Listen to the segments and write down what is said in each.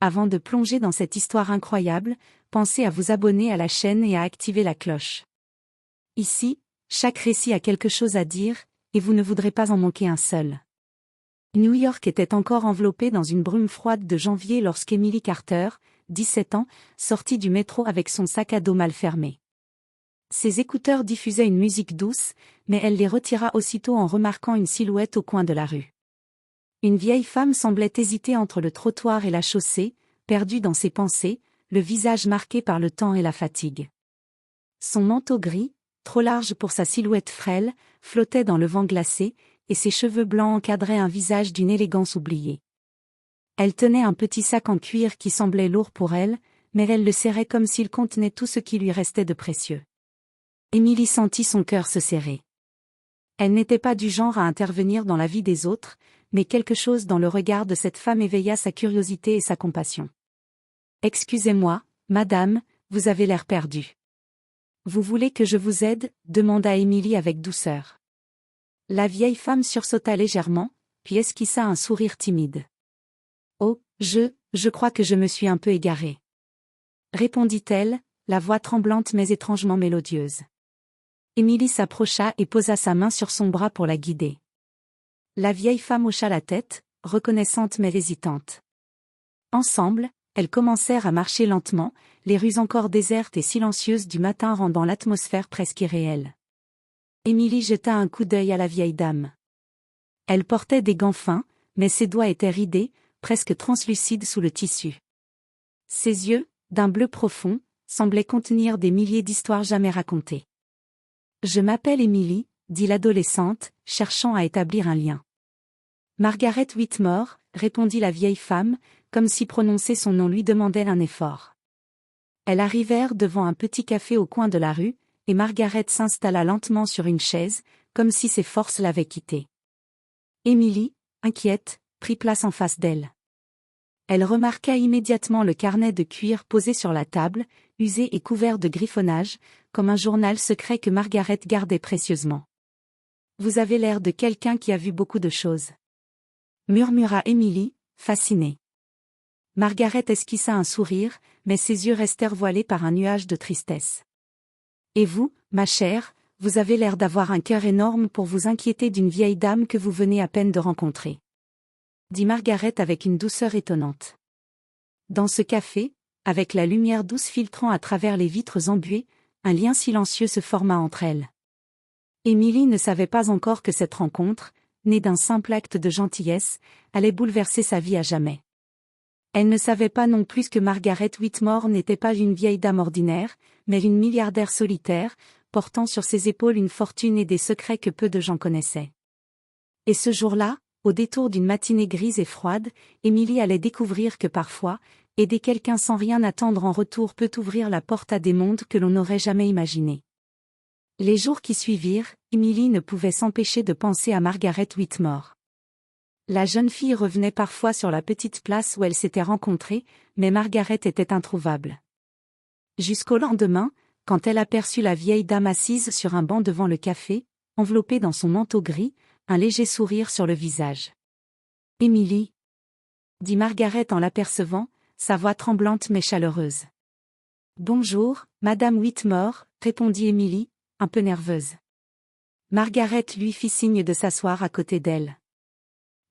Avant de plonger dans cette histoire incroyable, pensez à vous abonner à la chaîne et à activer la cloche. Ici, chaque récit a quelque chose à dire, et vous ne voudrez pas en manquer un seul. New York était encore enveloppée dans une brume froide de janvier lorsqu'Emily Carter, 17 ans, sortit du métro avec son sac à dos mal fermé. Ses écouteurs diffusaient une musique douce, mais elle les retira aussitôt en remarquant une silhouette au coin de la rue. Une vieille femme semblait hésiter entre le trottoir et la chaussée, perdue dans ses pensées, le visage marqué par le temps et la fatigue. Son manteau gris, trop large pour sa silhouette frêle, flottait dans le vent glacé, et ses cheveux blancs encadraient un visage d'une élégance oubliée. Elle tenait un petit sac en cuir qui semblait lourd pour elle, mais elle le serrait comme s'il contenait tout ce qui lui restait de précieux. Emily sentit son cœur se serrer. Elle n'était pas du genre à intervenir dans la vie des autres, mais quelque chose dans le regard de cette femme éveilla sa curiosité et sa compassion. « Excusez-moi, madame, vous avez l'air perdue. Vous voulez que je vous aide ?» demanda Emily avec douceur. La vieille femme sursauta légèrement, puis esquissa un sourire timide. « Oh, je crois que je me suis un peu égarée. » répondit-elle, la voix tremblante mais étrangement mélodieuse. Emily s'approcha et posa sa main sur son bras pour la guider. La vieille femme hocha la tête, reconnaissante mais hésitante. Ensemble, elles commencèrent à marcher lentement, les rues encore désertes et silencieuses du matin rendant l'atmosphère presque irréelle. Emily jeta un coup d'œil à la vieille dame. Elle portait des gants fins, mais ses doigts étaient ridés, presque translucides sous le tissu. Ses yeux, d'un bleu profond, semblaient contenir des milliers d'histoires jamais racontées. « Je m'appelle Emily », dit l'adolescente, cherchant à établir un lien. « Margaret Whitmore », répondit la vieille femme, comme si prononcer son nom lui demandait un effort. Elles arrivèrent devant un petit café au coin de la rue, et Margaret s'installa lentement sur une chaise, comme si ses forces l'avaient quittée. Emily, inquiète, prit place en face d'elle. Elle remarqua immédiatement le carnet de cuir posé sur la table, usé et couvert de griffonnage, comme un journal secret que Margaret gardait précieusement. « Vous avez l'air de quelqu'un qui a vu beaucoup de choses. » murmura Emily, fascinée. Margaret esquissa un sourire, mais ses yeux restèrent voilés par un nuage de tristesse. « Et vous, ma chère, vous avez l'air d'avoir un cœur énorme pour vous inquiéter d'une vieille dame que vous venez à peine de rencontrer. » dit Margaret avec une douceur étonnante. Dans ce café, avec la lumière douce filtrant à travers les vitres embuées, un lien silencieux se forma entre elles. Emily ne savait pas encore que cette rencontre, née d'un simple acte de gentillesse, allait bouleverser sa vie à jamais. Elle ne savait pas non plus que Margaret Whitmore n'était pas une vieille dame ordinaire, mais une milliardaire solitaire, portant sur ses épaules une fortune et des secrets que peu de gens connaissaient. Et ce jour-là, au détour d'une matinée grise et froide, Emily allait découvrir que parfois, aider quelqu'un sans rien attendre en retour peut ouvrir la porte à des mondes que l'on n'aurait jamais imaginés. Les jours qui suivirent, Emily ne pouvait s'empêcher de penser à Margaret Whitmore. La jeune fille revenait parfois sur la petite place où elle s'était rencontrée, mais Margaret était introuvable. Jusqu'au lendemain, quand elle aperçut la vieille dame assise sur un banc devant le café, enveloppée dans son manteau gris, un léger sourire sur le visage. « Emily » dit Margaret en l'apercevant, sa voix tremblante mais chaleureuse. « Bonjour, Madame Whitmore » répondit Emily, un peu nerveuse. Margaret lui fit signe de s'asseoir à côté d'elle.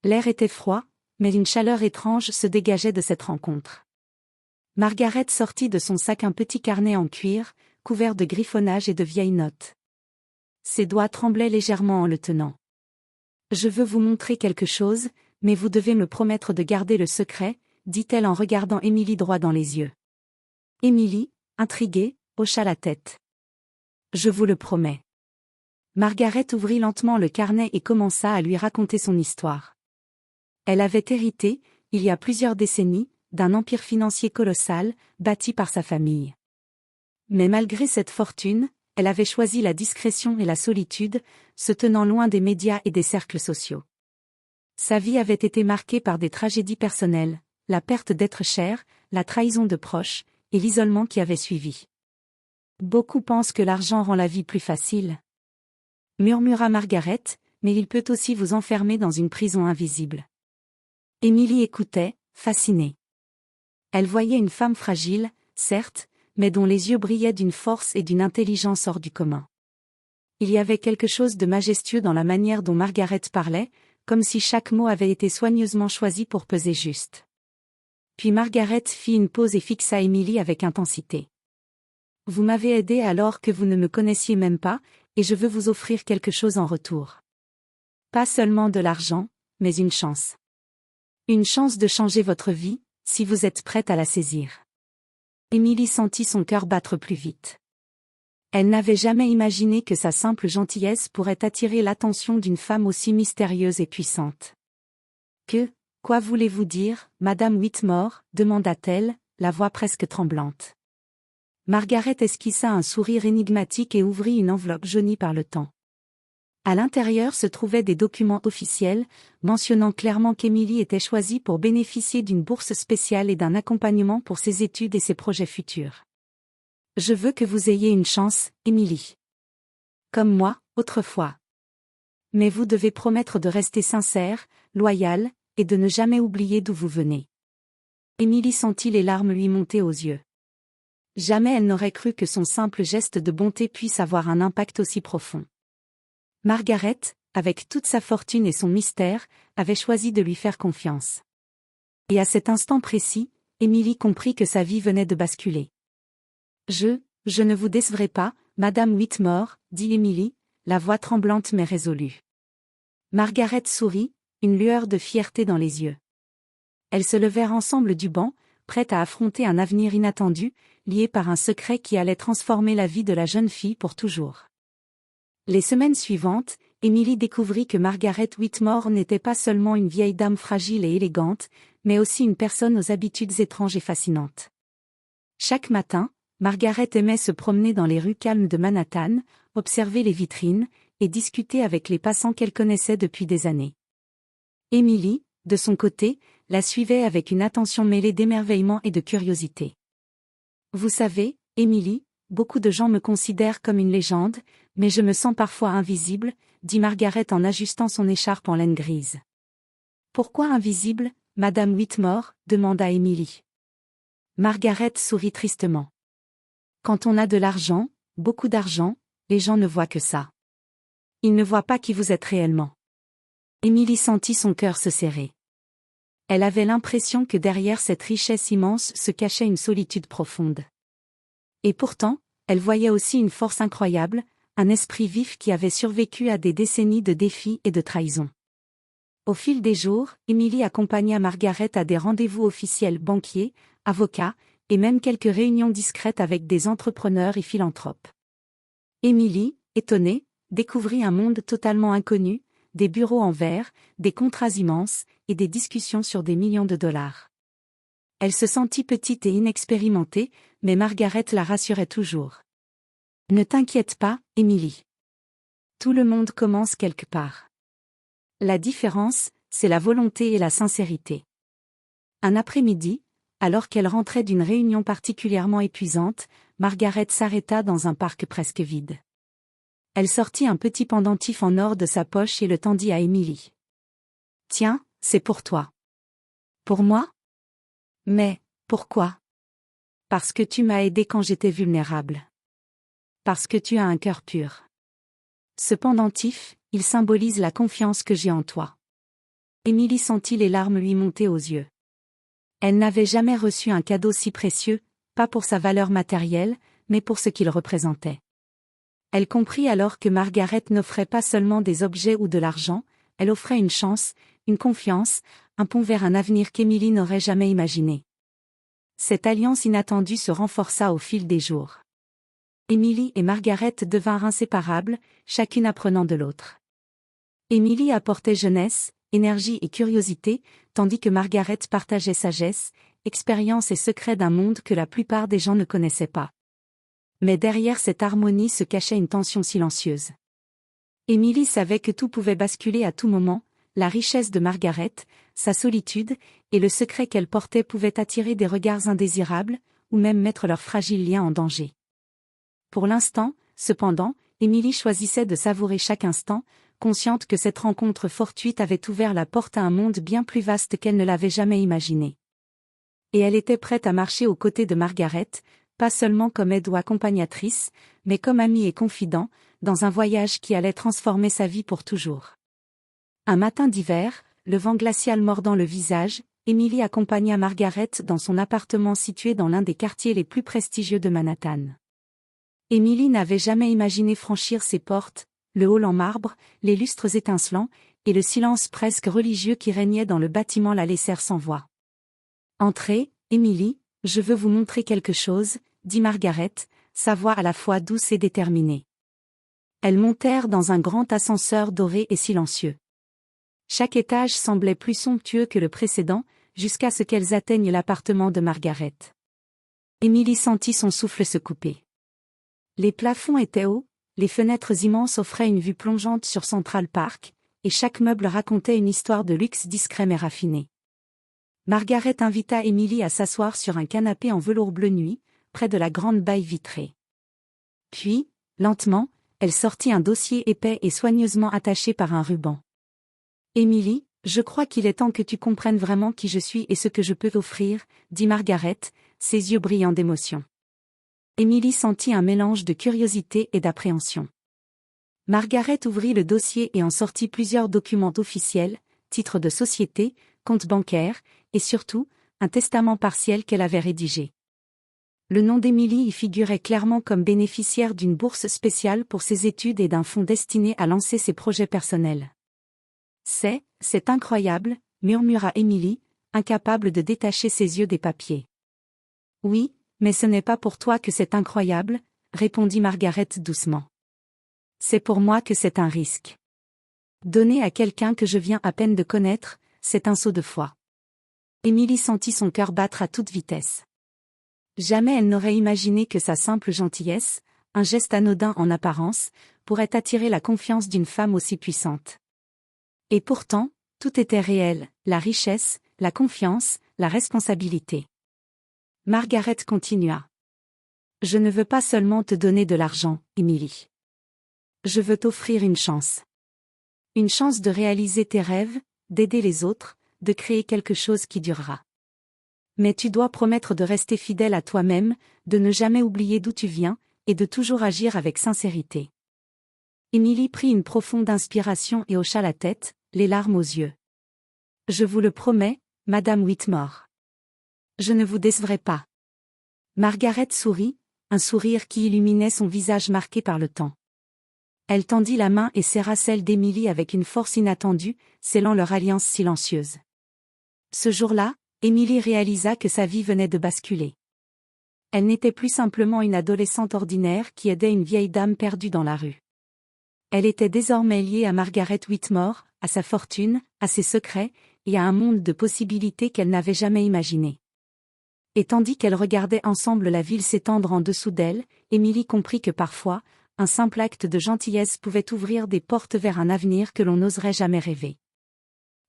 L'air était froid, mais une chaleur étrange se dégageait de cette rencontre. Margaret sortit de son sac un petit carnet en cuir, couvert de griffonnage et de vieilles notes. Ses doigts tremblaient légèrement en le tenant. « Je veux vous montrer quelque chose, mais vous devez me promettre de garder le secret, » dit-elle en regardant Emily droit dans les yeux. Emily, intriguée, hocha la tête. « Je vous le promets. » Margaret ouvrit lentement le carnet et commença à lui raconter son histoire. Elle avait hérité, il y a plusieurs décennies, d'un empire financier colossal, bâti par sa famille. Mais malgré cette fortune, elle avait choisi la discrétion et la solitude, se tenant loin des médias et des cercles sociaux. Sa vie avait été marquée par des tragédies personnelles, la perte d'êtres chers, la trahison de proches, et l'isolement qui avait suivi. Beaucoup pensent que l'argent rend la vie plus facile, murmura Margaret, mais il peut aussi vous enfermer dans une prison invisible. Emily écoutait, fascinée. Elle voyait une femme fragile, certes, mais dont les yeux brillaient d'une force et d'une intelligence hors du commun. Il y avait quelque chose de majestueux dans la manière dont Margaret parlait, comme si chaque mot avait été soigneusement choisi pour peser juste. Puis Margaret fit une pause et fixa Emily avec intensité. « Vous m'avez aidé alors que vous ne me connaissiez même pas, et je veux vous offrir quelque chose en retour. Pas seulement de l'argent, mais une chance. Une chance de changer votre vie, si vous êtes prête à la saisir. » Emily sentit son cœur battre plus vite. Elle n'avait jamais imaginé que sa simple gentillesse pourrait attirer l'attention d'une femme aussi mystérieuse et puissante. « Quoi voulez-vous dire, Madame Whitmore » demanda-t-elle, la voix presque tremblante. Margaret esquissa un sourire énigmatique et ouvrit une enveloppe jaunie par le temps. À l'intérieur se trouvaient des documents officiels, mentionnant clairement qu'Emily était choisie pour bénéficier d'une bourse spéciale et d'un accompagnement pour ses études et ses projets futurs. « Je veux que vous ayez une chance, Emily. Comme moi, autrefois. Mais vous devez promettre de rester sincère, loyale, et de ne jamais oublier d'où vous venez. » Emily sentit les larmes lui monter aux yeux. Jamais elle n'aurait cru que son simple geste de bonté puisse avoir un impact aussi profond. Margaret, avec toute sa fortune et son mystère, avait choisi de lui faire confiance. Et à cet instant précis, Emily comprit que sa vie venait de basculer. « Je ne vous décevrai pas, Madame Whitmore, » dit Emily, la voix tremblante mais résolue. Margaret sourit, une lueur de fierté dans les yeux. Elles se levèrent ensemble du banc, prêtes à affronter un avenir inattendu, lié par un secret qui allait transformer la vie de la jeune fille pour toujours. Les semaines suivantes, Emily découvrit que Margaret Whitmore n'était pas seulement une vieille dame fragile et élégante, mais aussi une personne aux habitudes étranges et fascinantes. Chaque matin, Margaret aimait se promener dans les rues calmes de Manhattan, observer les vitrines, et discuter avec les passants qu'elle connaissait depuis des années. Emily, de son côté, la suivait avec une attention mêlée d'émerveillement et de curiosité. « Vous savez, Emily, beaucoup de gens me considèrent comme une légende, mais je me sens parfois invisible, » dit Margaret en ajustant son écharpe en laine grise. « Pourquoi invisible, Madame Whitmore » demanda Emily. Margaret sourit tristement. « Quand on a de l'argent, beaucoup d'argent, les gens ne voient que ça. Ils ne voient pas qui vous êtes réellement. » Emily sentit son cœur se serrer. Elle avait l'impression que derrière cette richesse immense se cachait une solitude profonde. Et pourtant, elle voyait aussi une force incroyable, un esprit vif qui avait survécu à des décennies de défis et de trahisons. Au fil des jours, Emily accompagna Margaret à des rendez-vous officiels banquiers, avocats, et même quelques réunions discrètes avec des entrepreneurs et philanthropes. Emily, étonnée, découvrit un monde totalement inconnu, des bureaux en verre, des contrats immenses, et des discussions sur des millions de dollars. Elle se sentit petite et inexpérimentée, mais Margaret la rassurait toujours. « Ne t'inquiète pas, Emily. Tout le monde commence quelque part. La différence, c'est la volonté et la sincérité. » Un après-midi, alors qu'elle rentrait d'une réunion particulièrement épuisante, Margaret s'arrêta dans un parc presque vide. Elle sortit un petit pendentif en or de sa poche et le tendit à Emily. « Tiens, c'est pour toi. »« Pour moi ? Mais, pourquoi ? » ?»« Parce que tu m'as aidé quand j'étais vulnérable. Parce que tu as un cœur pur. Ce pendentif, il symbolise la confiance que j'ai en toi. » Emily sentit les larmes lui monter aux yeux. Elle n'avait jamais reçu un cadeau si précieux, pas pour sa valeur matérielle, mais pour ce qu'il représentait. Elle comprit alors que Margaret n'offrait pas seulement des objets ou de l'argent, elle offrait une chance, une confiance, un pont vers un avenir qu'Emily n'aurait jamais imaginé. Cette alliance inattendue se renforça au fil des jours. Emily et Margaret devinrent inséparables, chacune apprenant de l'autre. Emily apportait jeunesse, énergie et curiosité, tandis que Margaret partageait sagesse, expérience et secrets d'un monde que la plupart des gens ne connaissaient pas. Mais derrière cette harmonie se cachait une tension silencieuse. Emily savait que tout pouvait basculer à tout moment, la richesse de Margaret, sa solitude, et le secret qu'elle portait pouvaient attirer des regards indésirables, ou même mettre leur fragile lien en danger. Pour l'instant, cependant, Emily choisissait de savourer chaque instant, consciente que cette rencontre fortuite avait ouvert la porte à un monde bien plus vaste qu'elle ne l'avait jamais imaginé. Et elle était prête à marcher aux côtés de Margaret, pas seulement comme aide ou accompagnatrice, mais comme amie et confident, dans un voyage qui allait transformer sa vie pour toujours. Un matin d'hiver, le vent glacial mordant le visage, Emily accompagna Margaret dans son appartement situé dans l'un des quartiers les plus prestigieux de Manhattan. Emily n'avait jamais imaginé franchir ses portes, le hall en marbre, les lustres étincelants, et le silence presque religieux qui régnait dans le bâtiment la laissèrent sans voix. « Entrez, Emily, je veux vous montrer quelque chose », dit Margaret, sa voix à la fois douce et déterminée. Elles montèrent dans un grand ascenseur doré et silencieux. Chaque étage semblait plus somptueux que le précédent, jusqu'à ce qu'elles atteignent l'appartement de Margaret. Emily sentit son souffle se couper. Les plafonds étaient hauts, les fenêtres immenses offraient une vue plongeante sur Central Park, et chaque meuble racontait une histoire de luxe discret mais raffiné. Margaret invita Emily à s'asseoir sur un canapé en velours bleu nuit, près de la grande baille vitrée. Puis, lentement, elle sortit un dossier épais et soigneusement attaché par un ruban. « Emily, je crois qu'il est temps que tu comprennes vraiment qui je suis et ce que je peux t'offrir, » dit Margaret, ses yeux brillants d'émotion. Emily sentit un mélange de curiosité et d'appréhension. Margaret ouvrit le dossier et en sortit plusieurs documents officiels, titres de société, comptes bancaires, et surtout, un testament partiel qu'elle avait rédigé. Le nom d'Emily y figurait clairement comme bénéficiaire d'une bourse spéciale pour ses études et d'un fonds destiné à lancer ses projets personnels. « C'est incroyable », murmura Emily, incapable de détacher ses yeux des papiers. « Oui, mais ce n'est pas pour toi que c'est incroyable », répondit Margaret doucement. « C'est pour moi que c'est un risque. Donner à quelqu'un que je viens à peine de connaître, c'est un saut de foi. » Emily sentit son cœur battre à toute vitesse. Jamais elle n'aurait imaginé que sa simple gentillesse, un geste anodin en apparence, pourrait attirer la confiance d'une femme aussi puissante. Et pourtant, tout était réel, la richesse, la confiance, la responsabilité. Margaret continua. « Je ne veux pas seulement te donner de l'argent, Emily. Je veux t'offrir une chance. Une chance de réaliser tes rêves, d'aider les autres, de créer quelque chose qui durera. Mais tu dois promettre de rester fidèle à toi-même, de ne jamais oublier d'où tu viens, et de toujours agir avec sincérité. » Emily prit une profonde inspiration et hocha la tête, les larmes aux yeux. « Je vous le promets, Madame Whitmore. Je ne vous décevrai pas. » Margaret sourit, un sourire qui illuminait son visage marqué par le temps. Elle tendit la main et serra celle d'Emily avec une force inattendue, scellant leur alliance silencieuse. Ce jour-là, Emily réalisa que sa vie venait de basculer. Elle n'était plus simplement une adolescente ordinaire qui aidait une vieille dame perdue dans la rue. Elle était désormais liée à Margaret Whitmore, à sa fortune, à ses secrets, et à un monde de possibilités qu'elle n'avait jamais imaginé. Et tandis qu'elles regardaient ensemble la ville s'étendre en dessous d'elle, Emily comprit que parfois, un simple acte de gentillesse pouvait ouvrir des portes vers un avenir que l'on n'oserait jamais rêver.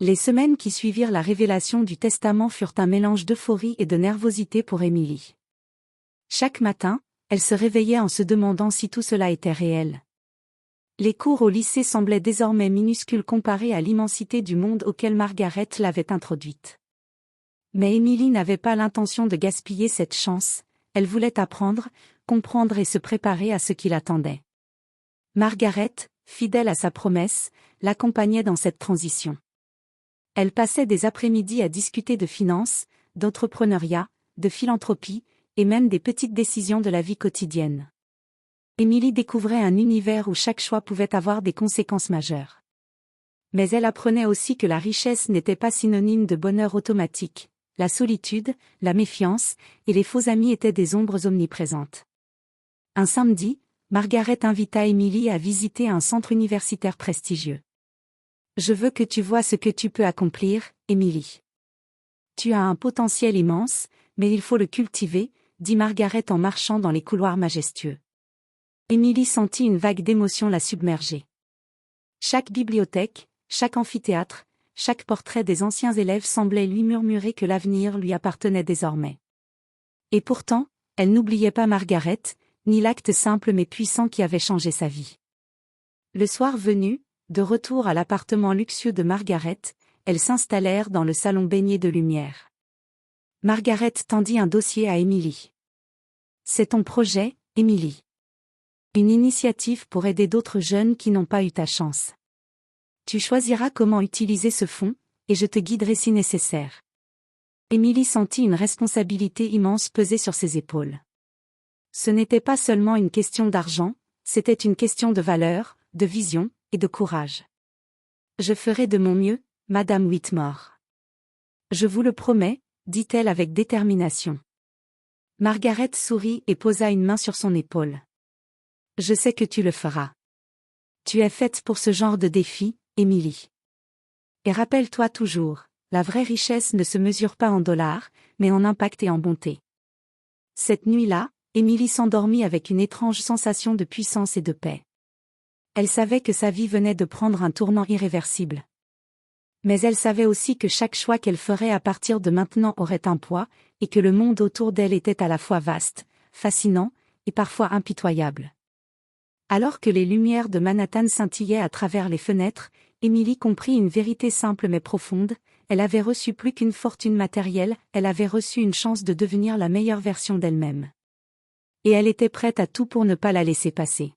Les semaines qui suivirent la révélation du testament furent un mélange d'euphorie et de nervosité pour Emily. Chaque matin, elle se réveillait en se demandant si tout cela était réel. Les cours au lycée semblaient désormais minuscules comparés à l'immensité du monde auquel Margaret l'avait introduite. Mais Emily n'avait pas l'intention de gaspiller cette chance, elle voulait apprendre, comprendre et se préparer à ce qui l'attendait. Margaret, fidèle à sa promesse, l'accompagnait dans cette transition. Elle passait des après-midi à discuter de finances, d'entrepreneuriat, de philanthropie, et même des petites décisions de la vie quotidienne. Emily découvrait un univers où chaque choix pouvait avoir des conséquences majeures. Mais elle apprenait aussi que la richesse n'était pas synonyme de bonheur automatique, la solitude, la méfiance, et les faux amis étaient des ombres omniprésentes. Un samedi, Margaret invita Emily à visiter un centre universitaire prestigieux. « Je veux que tu vois ce que tu peux accomplir, Emily. Tu as un potentiel immense, mais il faut le cultiver, » dit Margaret en marchant dans les couloirs majestueux. Emily sentit une vague d'émotion la submerger. Chaque bibliothèque, chaque amphithéâtre, chaque portrait des anciens élèves semblait lui murmurer que l'avenir lui appartenait désormais. Et pourtant, elle n'oubliait pas Margaret, ni l'acte simple mais puissant qui avait changé sa vie. Le soir venu, de retour à l'appartement luxueux de Margaret, elles s'installèrent dans le salon baigné de lumière. Margaret tendit un dossier à Emily. C'est ton projet, Emily. Une initiative pour aider d'autres jeunes qui n'ont pas eu ta chance. Tu choisiras comment utiliser ce fonds, et je te guiderai si nécessaire. Emily sentit une responsabilité immense peser sur ses épaules. Ce n'était pas seulement une question d'argent, c'était une question de valeur, de vision, et de courage. Je ferai de mon mieux, Madame Whitmore. Je vous le promets, dit-elle avec détermination. Margaret sourit et posa une main sur son épaule. Je sais que tu le feras. Tu es faite pour ce genre de défi, Emily. Et rappelle-toi toujours, la vraie richesse ne se mesure pas en dollars, mais en impact et en bonté. Cette nuit-là, Emily s'endormit avec une étrange sensation de puissance et de paix. Elle savait que sa vie venait de prendre un tournant irréversible. Mais elle savait aussi que chaque choix qu'elle ferait à partir de maintenant aurait un poids, et que le monde autour d'elle était à la fois vaste, fascinant, et parfois impitoyable. Alors que les lumières de Manhattan scintillaient à travers les fenêtres, Emily comprit une vérité simple mais profonde, elle avait reçu plus qu'une fortune matérielle, elle avait reçu une chance de devenir la meilleure version d'elle-même. Et elle était prête à tout pour ne pas la laisser passer.